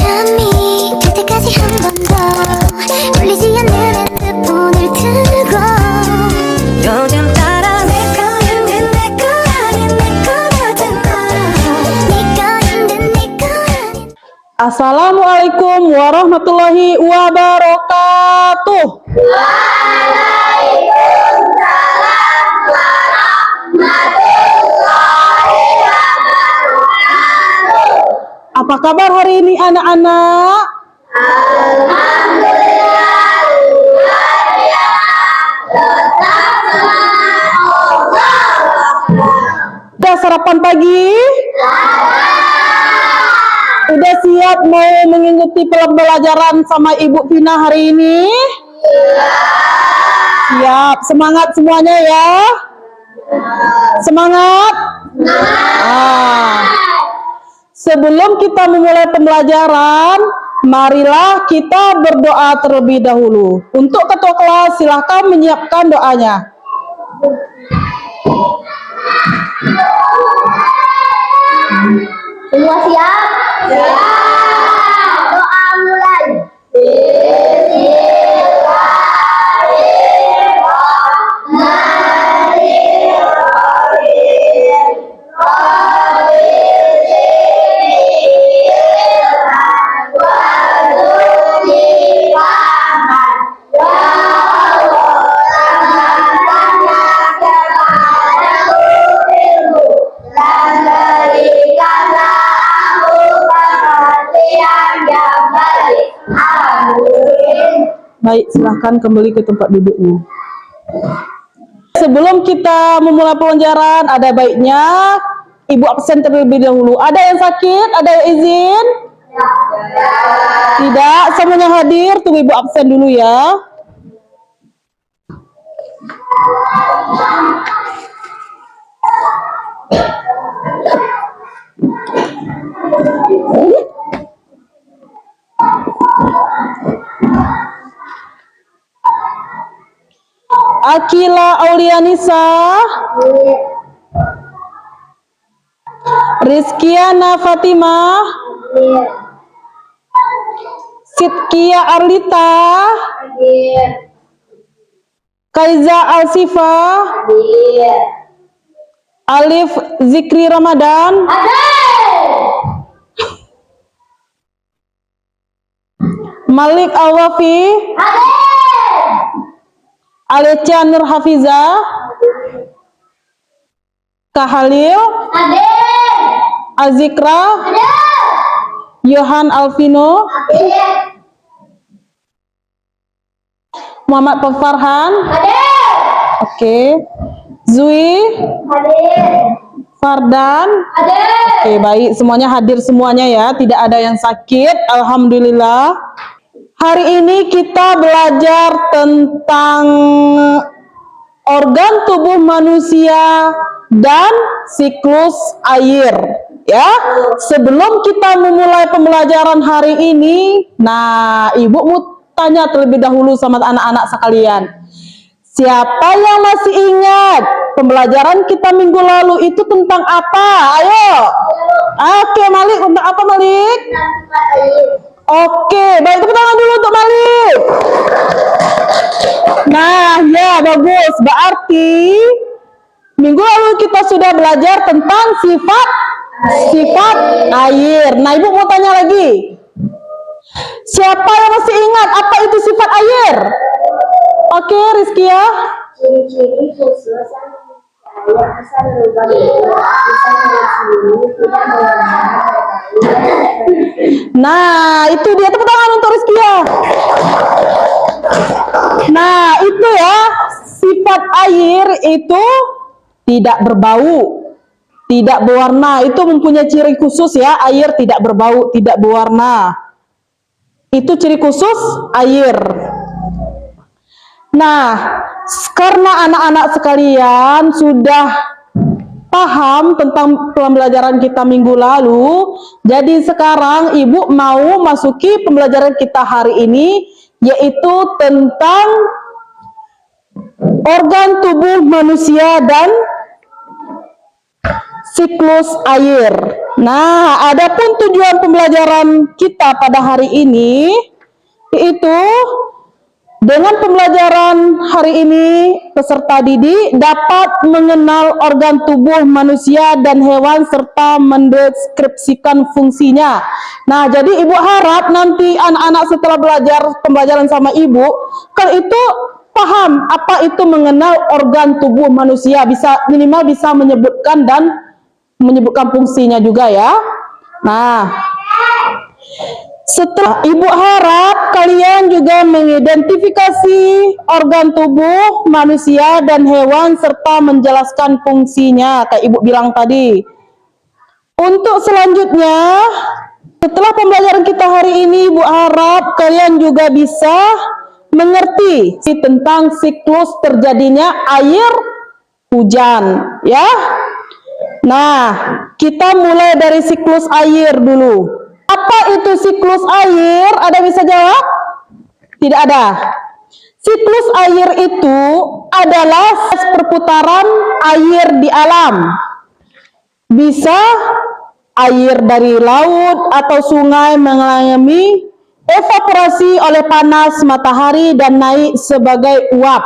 잠이 들 때까지 한 번 더 울리지 않는 핸드폰을 들고 요즘 따라 내 거였는 내 거 아닌 내 거라잖아 네가 있는 네거 아닌. Assalamualaikum warahmatullahi wabarakatuh. Apa kabar hari ini anak-anak? Udah sarapan pagi? Udah siap mau mengikuti pembelajaran sama Ibu Vina hari ini? Siap, semangat semuanya ya. Semangat. Sebelum kita memulai pembelajaran, marilah kita berdoa terlebih dahulu. Untuk ketua kelas, silahkan menyiapkan doanya. Semua siap? Doa mulai. Baik, silahkan kembali ke tempat dudukmu. Sebelum kita memulai pelajaran, ada baiknya Ibu absen terlebih dahulu. Ada yang sakit? Ada yang izin? Tidak, semuanya hadir. Tunggu Ibu absen dulu ya. Akila Aulianisa, Rizkiana Fatimah, Sitkia Arlita, Kaiza Alsifa, Alif Zikri Ramadan, Malik Alwafi, Alecia Nur Hafiza, Kahalil, Azikra, Yohan Alvino, Muhammad Farhan, Oke, Zui, Fardan, Oke, baik, semuanya hadir semuanya ya, tidak ada yang sakit, alhamdulillah. Hari ini kita belajar tentang organ tubuh manusia dan siklus air, ya. Sebelum kita memulai pembelajaran hari ini, nah, Ibu mau tanya terlebih dahulu sama anak-anak sekalian. Siapa yang masih ingat pembelajaran kita minggu lalu itu tentang apa? Ayo. Oke, Malik, tentang apa, Malik? Oke, baik, tepuk tangan dulu untuk Malik. Nah, ya, bagus. Berarti minggu lalu kita sudah belajar tentang sifat air. Nah, Ibu mau tanya lagi. Siapa yang masih ingat apa itu sifat air? Oke, Rizkia. Ciri-ciri khusus air asal lubang bisa Nah, itu dia, tepuk tangan untuk Rizkia. Nah, itu ya, sifat air itu tidak berbau, tidak berwarna, itu mempunyai ciri khusus ya, air tidak berbau, tidak berwarna. Itu ciri khusus air. Nah, karena anak-anak sekalian sudah paham tentang pembelajaran kita minggu lalu, jadi sekarang Ibu mau masuki pembelajaran kita hari ini, yaitu tentang organ tubuh manusia dan siklus air. Nah, adapun tujuan pembelajaran kita pada hari ini yaitu dengan pembelajaran hari ini peserta didik dapat mengenal organ tubuh manusia dan hewan serta mendeskripsikan fungsinya. Nah, jadi ibu harap nanti anak-anak setelah belajar pembelajaran sama ibu, kalau itu paham apa itu mengenal organ tubuh manusia, bisa minimal bisa menyebutkan dan menyebutkan fungsinya juga ya. Nah, setelah ibu harap kalian juga mengidentifikasi organ tubuh manusia dan hewan serta menjelaskan fungsinya kayak ibu bilang tadi. Untuk selanjutnya, setelah pembelajaran kita hari ini, ibu harap kalian juga bisa mengerti tentang siklus terjadinya air hujan ya. Nah, kita mulai dari siklus air dulu. Apa itu siklus air? Ada bisa jawab? Tidak ada. Siklus air itu adalah perputaran air di alam. Bisa air dari laut atau sungai mengalami evaporasi oleh panas matahari dan naik sebagai uap.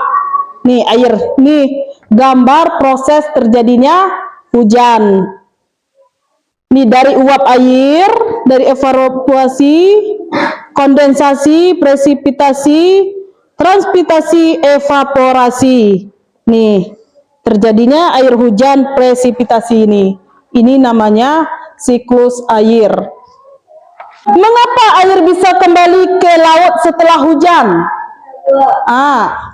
Nih air, nih gambar proses terjadinya hujan. Ini dari uap air, dari evaporasi, kondensasi, presipitasi, transpitasi, evaporasi. Nih, terjadinya air hujan presipitasi ini. Ini namanya siklus air. Mengapa air bisa kembali ke laut setelah hujan?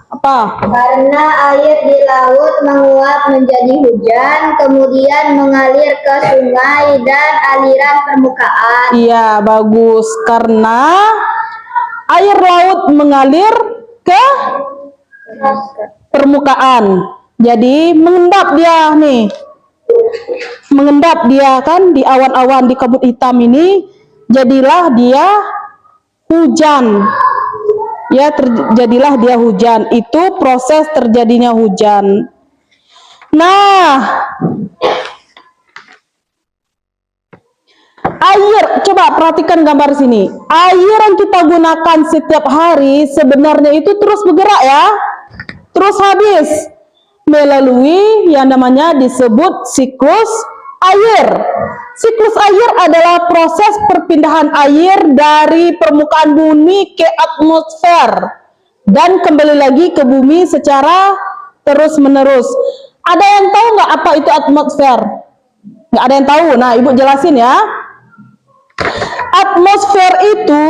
Apa? Karena air di laut menguap menjadi hujan, kemudian mengalir ke sungai dan aliran permukaan. Iya, bagus. Karena air laut mengalir ke permukaan. Jadi mengendap dia nih. Mengendap dia kan di awan-awan di kabut hitam ini, jadilah dia hujan. Ya, terjadilah dia hujan. Itu proses terjadinya hujan. Nah, air, coba perhatikan gambar sini. Air yang kita gunakan setiap hari sebenarnya itu terus bergerak ya. Terus habis melalui yang namanya disebut siklus air. Siklus air adalah proses perpindahan air dari permukaan bumi ke atmosfer dan kembali lagi ke bumi secara terus-menerus. Ada yang tahu nggak apa itu atmosfer? Nggak ada yang tahu. Nah, ibu jelasin ya. Atmosfer itu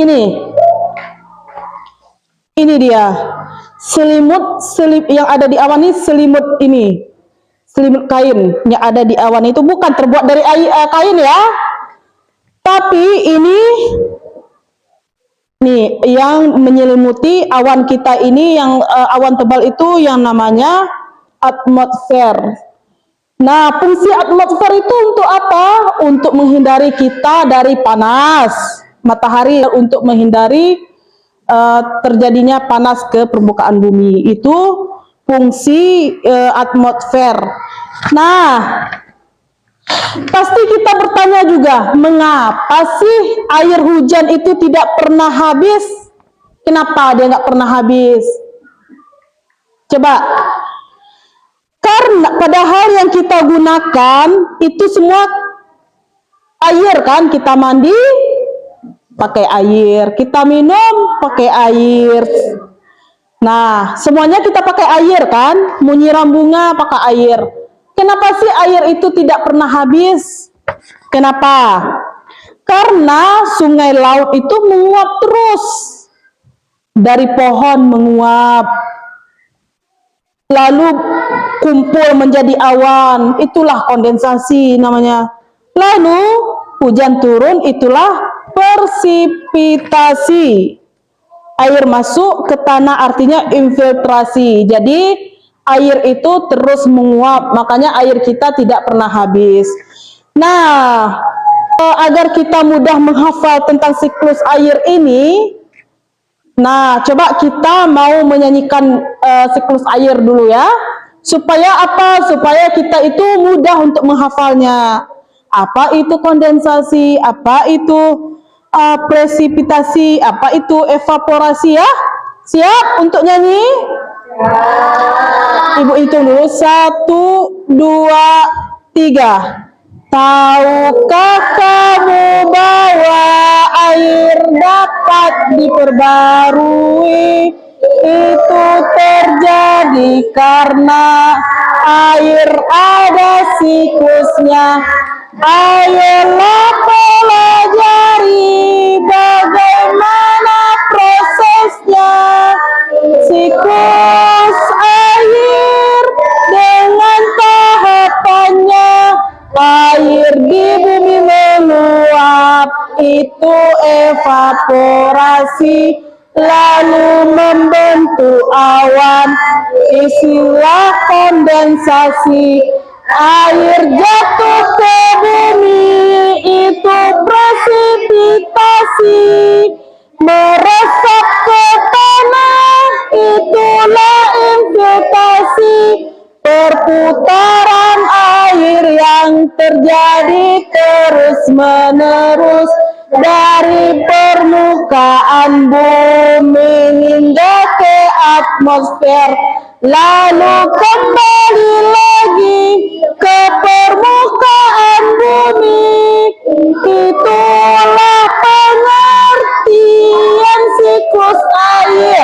ini dia selimut yang ada di awan ini, selimut kain yang ada di awan itu bukan terbuat dari kain ya, tapi ini nih yang menyelimuti awan kita ini, yang awan tebal itu yang namanya atmosfer. Nah, fungsi atmosfer itu untuk apa? Untuk menghindari kita dari panas matahari, untuk menghindari terjadinya panas ke permukaan bumi. Itu fungsi atmosfer. Nah, pasti kita bertanya juga, mengapa sih air hujan itu tidak pernah habis? Kenapa dia nggak pernah habis? Coba. Karena padahal yang kita gunakan itu semua air kan, kita mandi pakai air, kita minum pakai air. Nah, semuanya kita pakai air kan, mau nyiram bunga pakai air. Kenapa sih air itu tidak pernah habis? Kenapa? Karena sungai laut itu menguap terus. Dari pohon menguap, lalu kumpul menjadi awan, itulah kondensasi namanya. Lalu hujan turun, itulah persipitasi. Air masuk ke tanah artinya infiltrasi. Jadi air itu terus menguap, makanya air kita tidak pernah habis. Nah, agar kita mudah menghafal tentang siklus air ini, nah coba kita mau menyanyikan siklus air dulu ya. Supaya apa? Supaya kita itu mudah untuk menghafalnya. Apa itu kondensasi? Apa itu presipitasi? Apa itu evaporasi ya? Siap untuk nyanyi? Ibu hitung dulu. 1, 2, 3. Tahukah kamu bahwa air dapat diperbarui? Itu terjadi karena air ada siklusnya. Ayolah pelajari bagaimana prosesnya. Siklus air dengan tahapannya. Air di bumi meluap, itu evaporasi, lalu membentuk awan, istilah kondensasi. Air jatuh ke bumi, itu presipitasi, meresap ke tanah, itulah infiltrasi. Perputaran air yang terjadi terus-menerus dari permukaan bumi hingga ke atmosfer, lalu kembali lagi ke permukaan bumi. Itulah pengertian siklus air.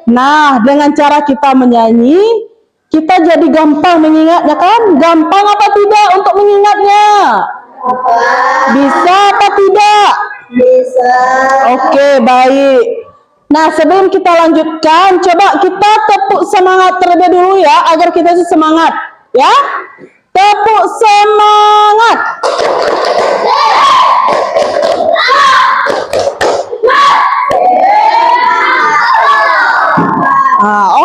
Nah, dengan cara kita menyanyi, kita jadi gampang mengingatnya kan? Gampang apa tidak untuk mengingatnya? Bisa apa tidak? Bisa. Oke, baik. Nah, sebelum kita lanjutkan, coba kita tepuk semangat terlebih dulu ya, agar kita semangat. Ya? Tepuk semangat.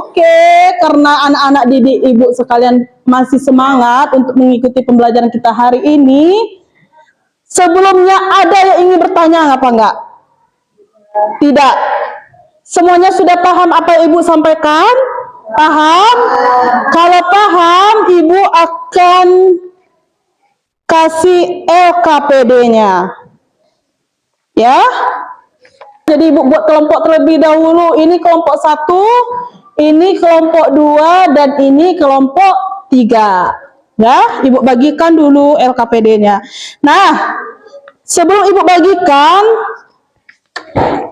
Oke, karena anak-anak didik ibu sekalian masih semangat untuk mengikuti pembelajaran kita hari ini. Sebelumnya ada yang ingin bertanya apa enggak? Tidak. Semuanya sudah paham apa yang ibu sampaikan? Paham? Kalau paham, ibu akan kasih LKPD-nya. Ya? Jadi ibu buat kelompok terlebih dahulu. Ini kelompok 1, ini kelompok 2, dan ini kelompok 3. Ya, ibu bagikan dulu LKPD-nya. Nah, sebelum ibu bagikan,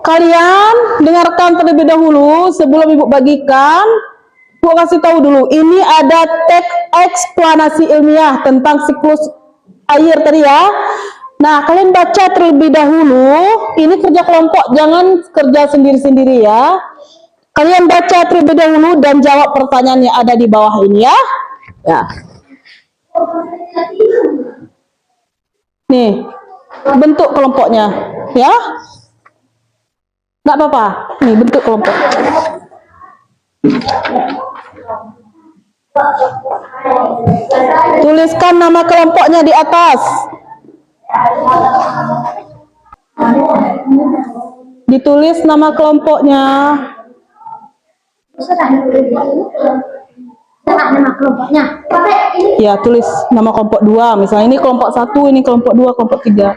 kalian dengarkan terlebih dahulu. Sebelum ibu bagikan, ibu kasih tahu dulu. Ini ada teks eksplanasi ilmiah tentang siklus air tadi ya. Nah, kalian baca terlebih dahulu. Ini kerja kelompok, jangan kerja sendiri-sendiri ya. Kalian baca terlebih dahulu dan jawab pertanyaan yang ada di bawah ini ya. Ya. Nih, bentuk kelompoknya ya. Nggak apa-apa. Nih, bentuk kelompok. Tuliskan nama kelompoknya di atas. Ditulis nama kelompoknya. Nama kelompoknya. Ya, tulis nama kelompok 2. Misalnya ini kelompok 1, ini kelompok 2, kelompok 3.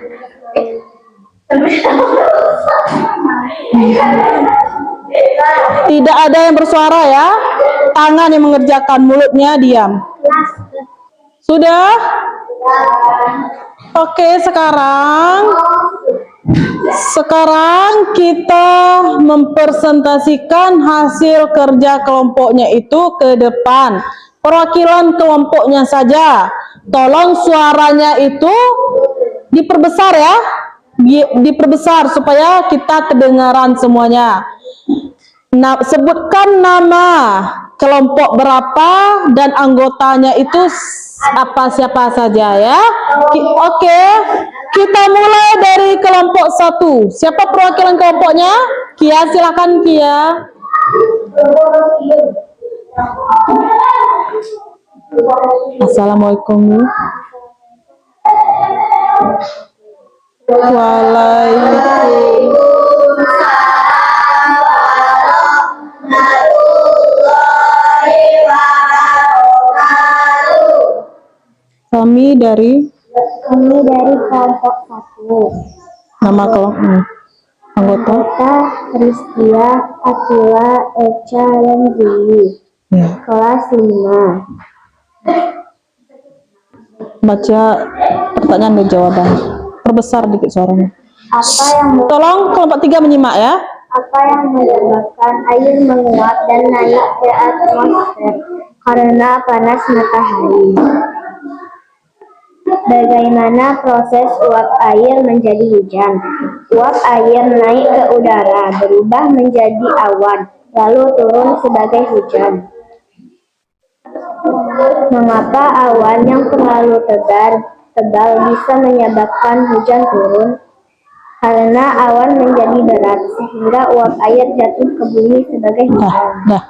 Tidak ada yang bersuara ya. Tangan yang mengerjakan, mulutnya diam. Sudah? Oke, sekarang kita mempresentasikan hasil kerja kelompoknya itu ke depan. Perwakilan kelompoknya saja. Tolong suaranya itu diperbesar ya. Diperbesar supaya kita kedengaran semuanya. Nah, sebutkan nama kelompok berapa dan anggotanya itu siapa saja ya. Oke, kita mulai dari kelompok 1. Siapa perwakilan kelompoknya? Kia, silakan Kia. Assalamualaikum. Waalaikumsalam. dari Kami dari kelompok 1. nama kelompok anggota. Anggota Rizkia, Atila, Echa, dan Juli. Ya. Kelas 5. Baca pertanyaan dan jawaban. Perbesar dikit suaranya. Tolong kelompok 3 menyimak ya. Apa yang menyebabkan air menguap dan naik ke atmosfer? Karena panas matahari. Bagaimana proses uap air menjadi hujan? Uap air naik ke udara, berubah menjadi awan, lalu turun sebagai hujan. Mengapa awan yang terlalu tebal bisa menyebabkan hujan turun? Karena awan menjadi berat, sehingga uap air jatuh ke bumi sebagai hujan.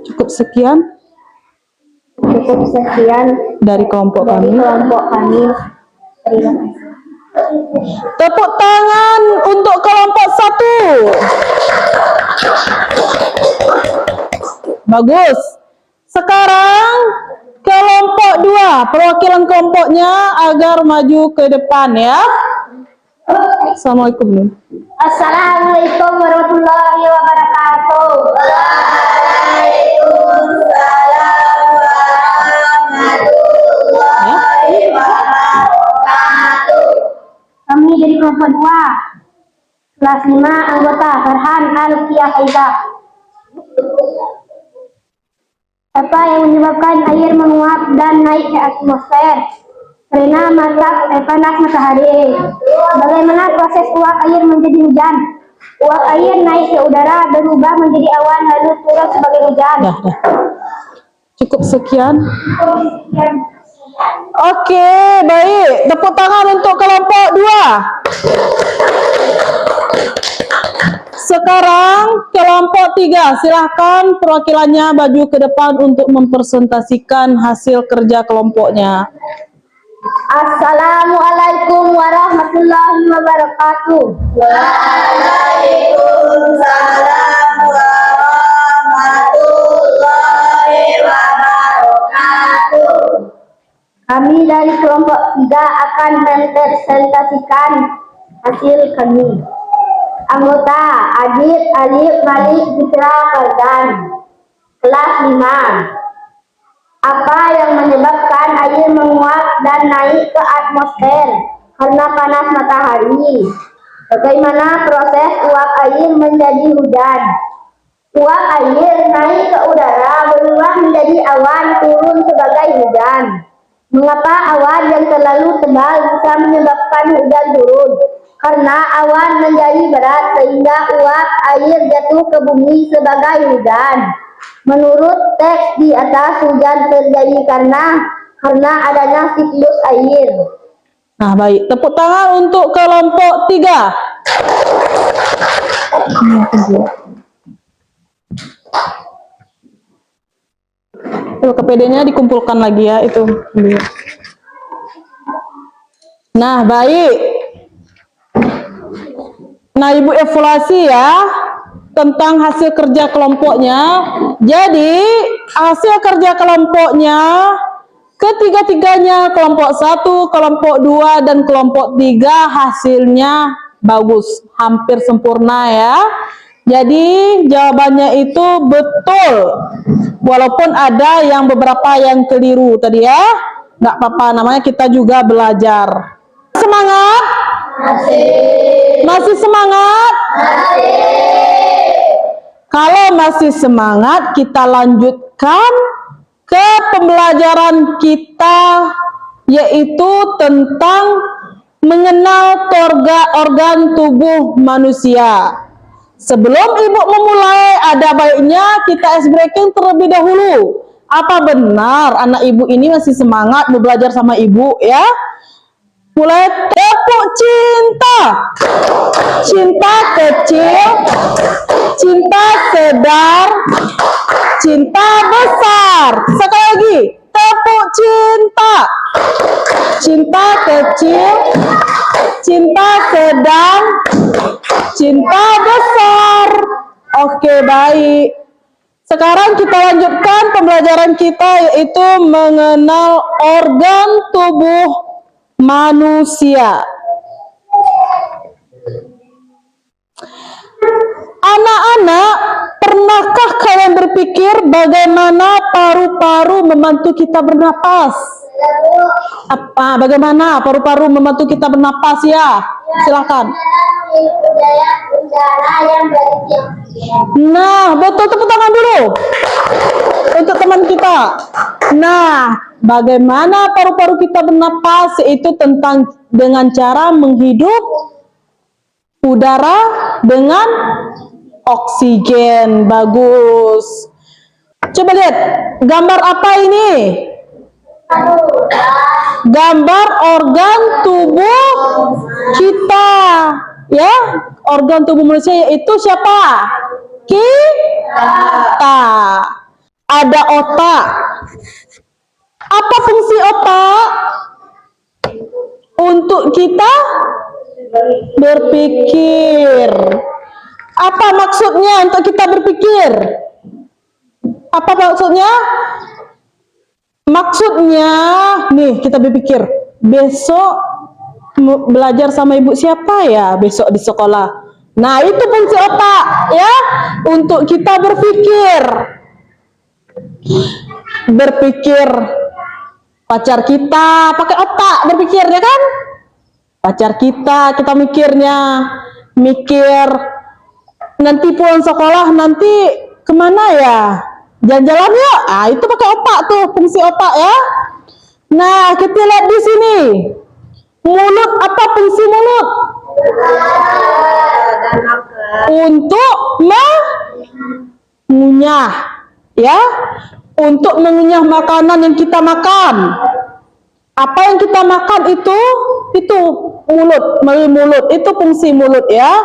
Cukup sekian dari kelompok kami. Terima kasih. Tepuk tangan untuk kelompok 1. Bagus. Sekarang kelompok 2, perwakilan kelompoknya agar maju ke depan ya. Assalamualaikum. Assalamualaikum warahmatullahi wabarakatuh. Waalaikumsalam warahmatullahi wabarakatuh. Kami dari kelompok 2, kelas 5, anggota Farhan Alkia Faiza. Apa yang menyebabkan air menguap dan naik ke atmosfer? Karena panas matahari. Bagaimana proses uap air menjadi hujan? Uap air naik ke udara, berubah menjadi awan, lalu turun sebagai hujan. Cukup sekian. Oke, baik. Tepuk tangan untuk kelompok 2. Sekarang kelompok 3, silahkan perwakilannya maju ke depan untuk mempresentasikan hasil kerja kelompoknya. Assalamualaikum warahmatullahi wabarakatuh. Waalaikumsalam warahmatullahi wabarakatuh. Kami dari kelompok 3 akan mempresentasikan hasil kami. Anggota Adit, Alif, Malik, Fitra, Farzan. Kelas 5. Apa yang menyebabkan air menguap dan naik ke atmosfer? Karena panas matahari. Bagaimana proses uap air menjadi hujan? Uap air naik ke udara, berubah menjadi awan, turun sebagai hujan. Mengapa awan yang terlalu tebal bisa menyebabkan hujan turun? Karena awan menjadi berat sehingga uap air jatuh ke bumi sebagai hujan. Menurut teks di atas, hujan terjadi karena adanya siklus air. Nah, baik. Tepuk tangan untuk kelompok 3. Tuh, KPD-nya dikumpulkan lagi ya, itu. Nah, baik. Nah, Ibu evaluasi ya tentang hasil kerja kelompoknya. Jadi, hasil kerja kelompoknya ketiga-tiganya, kelompok 1, kelompok 2, dan kelompok 3 hasilnya bagus, hampir sempurna ya. Jadi, jawabannya itu betul. Walaupun ada yang beberapa yang keliru tadi ya. Nggak apa-apa, namanya kita juga belajar. Semangat? Masih semangat? Kalau masih semangat, kita lanjutkan ke pembelajaran kita, yaitu tentang mengenal organ tubuh manusia. Sebelum Ibu memulai, ada baiknya kita ice breaking terlebih dahulu. Apa benar anak Ibu ini masih semangat mau belajar sama Ibu ya? Mulai, tepuk cinta. Cinta kecil, cinta sedar, cinta besar. Sekali lagi, tepuk cinta. Cinta kecil, cinta sedang, cinta besar. Oke, baik. Sekarang kita lanjutkan pembelajaran kita, yaitu mengenal organ tubuh manusia. Anak-anak, pernahkah kalian berpikir bagaimana paru-paru membantu kita bernapas? Bagaimana paru-paru membantu kita bernapas ya? Silakan. Udara yang berisi oksigen. Nah, betul, tepuk tangan dulu untuk teman kita. Nah, bagaimana paru-paru kita bernapas? Itu dengan cara menghidup udara dengan oksigen. Bagus. Coba lihat, gambar apa ini? Gambar organ tubuh kita. Ya, organ tubuh manusia yaitu siapa? Kita. Ada otak. Apa fungsi otak? Untuk kita berpikir. Apa maksudnya untuk kita berpikir? Apa maksudnya? Maksudnya, nih kita berpikir, besok belajar sama ibu siapa ya besok di sekolah. Nah, itu fungsi otak ya, untuk kita berpikir. Berpikir pacar kita pakai otak berpikir ya kan? Pacar kita mikirnya, mikir nanti pulang sekolah nanti kemana ya? Jalan-jalan yuk. Ah, itu pakai otak tuh, fungsi otak ya. Nah, kita lihat di sini. Mulut, apa fungsi mulut? Untuk mengunyah, ya. Untuk mengunyah makanan yang kita makan. Apa yang kita makan itu mulut, melalui mulut. Itu fungsi mulut ya.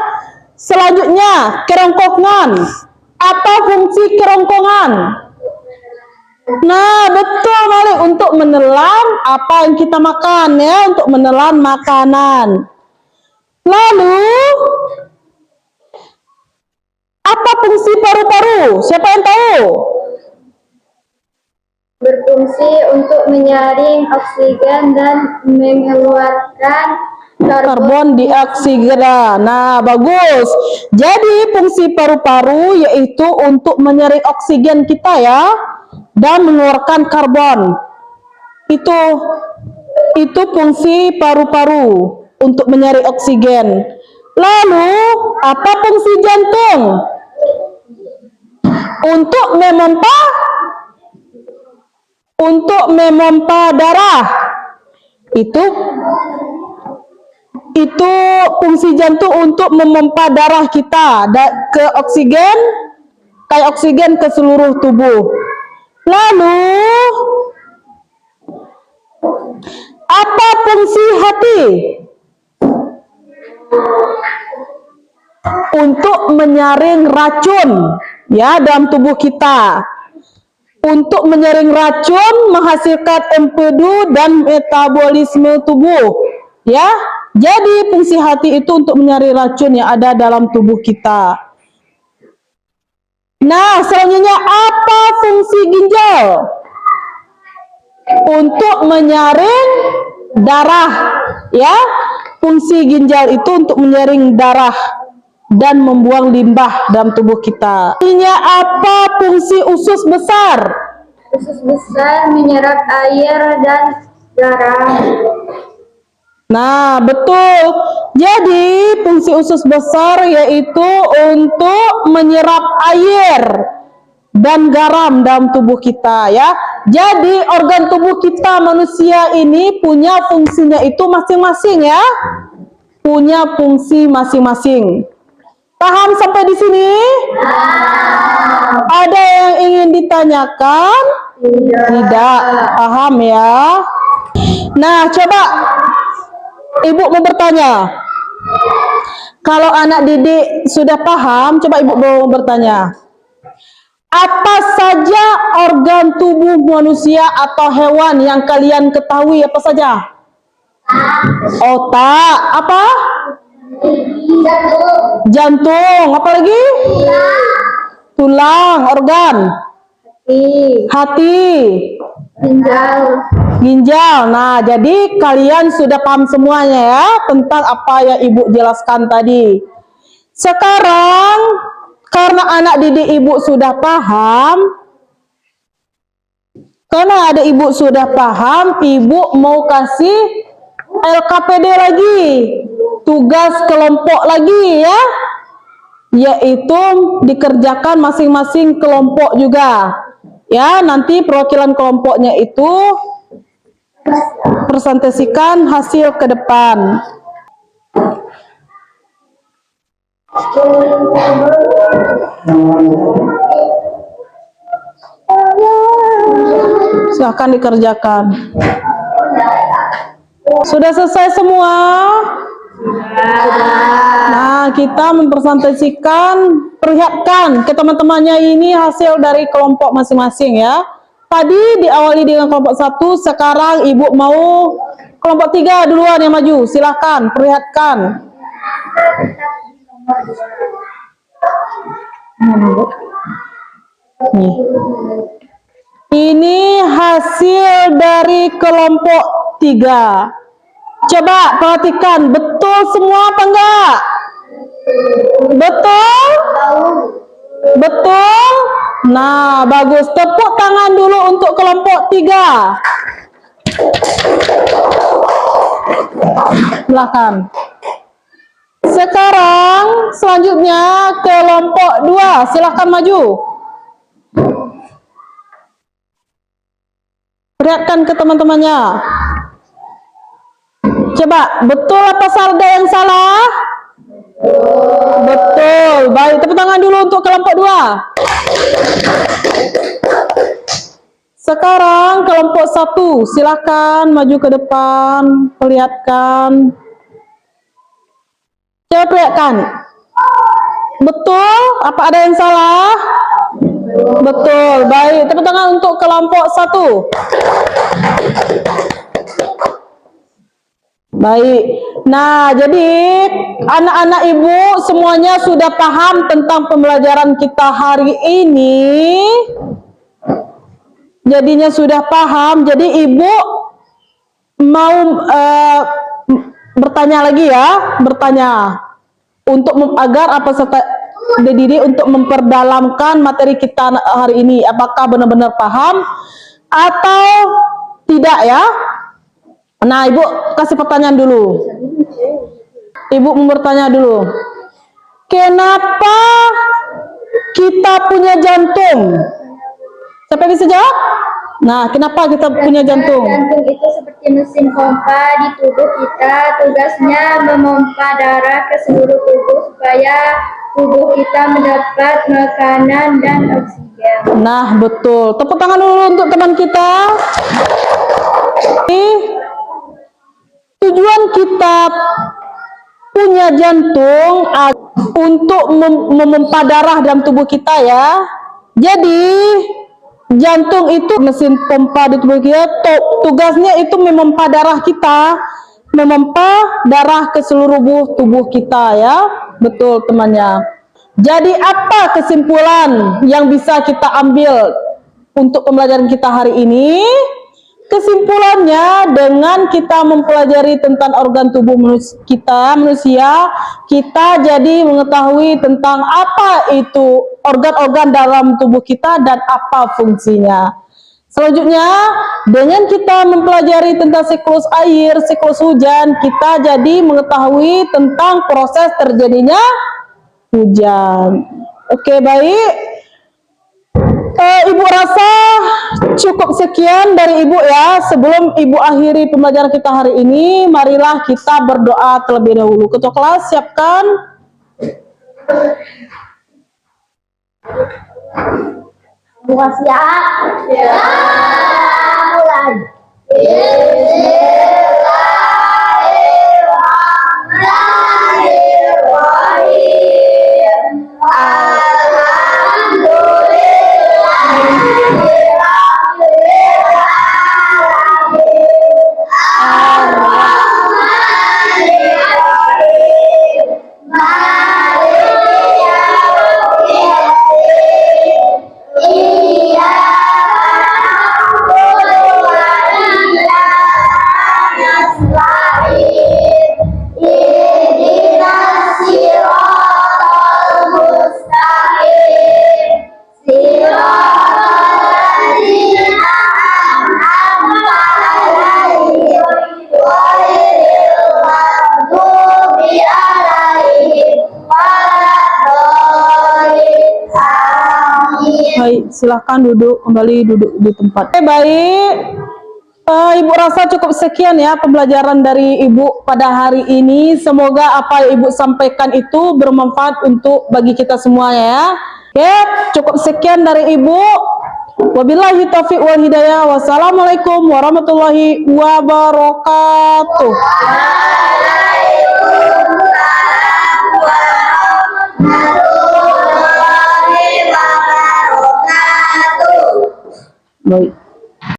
Selanjutnya, kerongkongan. Apa fungsi kerongkongan? Nah, betul Malik, untuk menelan apa yang kita makan ya, untuk menelan makanan. Lalu, apa fungsi paru-paru? Siapa yang tahu? Berfungsi untuk menyaring oksigen dan mengeluarkan Karbon dioksida. Nah, bagus. Jadi fungsi paru-paru yaitu untuk menyaring oksigen kita ya, dan mengeluarkan karbon. Itu fungsi paru-paru untuk menyaring oksigen. Lalu, apa fungsi jantung? Untuk memompa darah. Itu fungsi jantung untuk memompa darah kita ke oksigen ke seluruh tubuh. Lalu, apa fungsi hati? Untuk menyaring racun ya dalam tubuh kita. Untuk menyaring racun, menghasilkan empedu dan metabolisme tubuh. Ya, jadi fungsi hati itu untuk menyaring racun yang ada dalam tubuh kita. Nah, selanjutnya apa fungsi ginjal? Untuk menyaring darah, ya. Fungsi ginjal itu untuk menyaring darah dan membuang limbah dalam tubuh kita. Artinya apa fungsi usus besar? Usus besar menyerap air dan garam. Nah, betul. Jadi, fungsi usus besar yaitu untuk menyerap air dan garam dalam tubuh kita ya. Jadi, organ tubuh kita manusia ini punya fungsinya itu masing-masing ya. Punya fungsi masing-masing. Paham sampai di sini? Ada yang ingin ditanyakan? Tidak. Paham ya? Nah, coba Ibu mau bertanya. Kalau anak didik sudah paham, coba Ibu mau bertanya. Apa saja organ tubuh manusia atau hewan yang kalian ketahui? Apa saja? Otak. Apa? Jantung. Apa lagi? tulang, organ, hati, ginjal. Nah, jadi kalian sudah paham semuanya ya tentang apa yang Ibu jelaskan tadi. Sekarang karena anak didik Ibu sudah paham, Ibu mau kasih LKPD lagi, tugas kelompok lagi ya, yaitu dikerjakan masing-masing kelompok juga. Ya, nanti perwakilan kelompoknya itu presentasikan hasil ke depan. Silahkan dikerjakan. Sudah selesai semua? Nah, kita mempresentasikan, perlihatkan ke teman-temannya ini hasil dari kelompok masing-masing ya. Tadi diawali dengan kelompok 1, sekarang Ibu mau kelompok 3 duluan yang maju. Silahkan, perlihatkan. Nih. Ini hasil dari kelompok 3. Coba perhatikan, betul semua apa enggak? Betul? Betul? Nah, bagus. Tepuk tangan dulu untuk kelompok 3. Silakan. Sekarang selanjutnya kelompok 2. Silakan maju. Perlihatkan ke teman-temannya. Coba, betul apa salga yang salah? Betul. Baik, tepuk tangan dulu untuk kelompok 2. Sekarang kelompok 1, silakan maju ke depan, perlihatkan. Coba perlihatkan. Betul? Apa ada yang salah? Betul. Baik, tepuk tangan untuk kelompok 1. Baik. Nah, jadi anak-anak Ibu semuanya sudah paham tentang pembelajaran kita hari ini. Jadinya sudah paham. Jadi Ibu mau bertanya lagi ya, untuk agar apa dididik untuk memperdalamkan materi kita hari ini. Apakah benar-benar paham atau tidak ya? Nah, Ibu kasih pertanyaan dulu. Ibu mau bertanya dulu. Kenapa kita punya jantung? Siapa bisa jawab? Nah, kenapa kita punya jantung? Jantung itu seperti mesin pompa di tubuh kita. Tugasnya memompa darah ke seluruh tubuh supaya tubuh kita mendapat makanan dan oksigen. Nah, betul. Tepuk tangan dulu untuk teman kita. Tujuan kita punya jantung untuk memompa darah dalam tubuh kita ya. Jadi jantung itu mesin pompa di tubuh kita, tugasnya itu memompa darah kita, memompa darah ke seluruh tubuh kita ya. Betul temannya. Jadi apa kesimpulan yang bisa kita ambil untuk pembelajaran kita hari ini? Kesimpulannya, dengan kita mempelajari tentang organ tubuh manusia, kita jadi mengetahui tentang apa itu organ-organ dalam tubuh kita dan apa fungsinya. Selanjutnya, dengan kita mempelajari tentang siklus air, siklus hujan, kita jadi mengetahui tentang proses terjadinya hujan. Oke, baik. Ibu rasa cukup sekian dari Ibu ya. Sebelum Ibu akhiri pembelajaran kita hari ini, marilah kita berdoa terlebih dahulu. Ketua kelas, siapkan. Semua siap? Ya. Mulai. Silahkan kembali duduk di tempat. Oke, baik. Ibu rasa cukup sekian ya pembelajaran dari Ibu pada hari ini. Semoga apa yang Ibu sampaikan itu bermanfaat untuk bagi kita semuanya ya. Oke, cukup sekian dari Ibu. Wabillahi taufiq wal hidayah. Wassalamualaikum warahmatullahi wabarakatuh.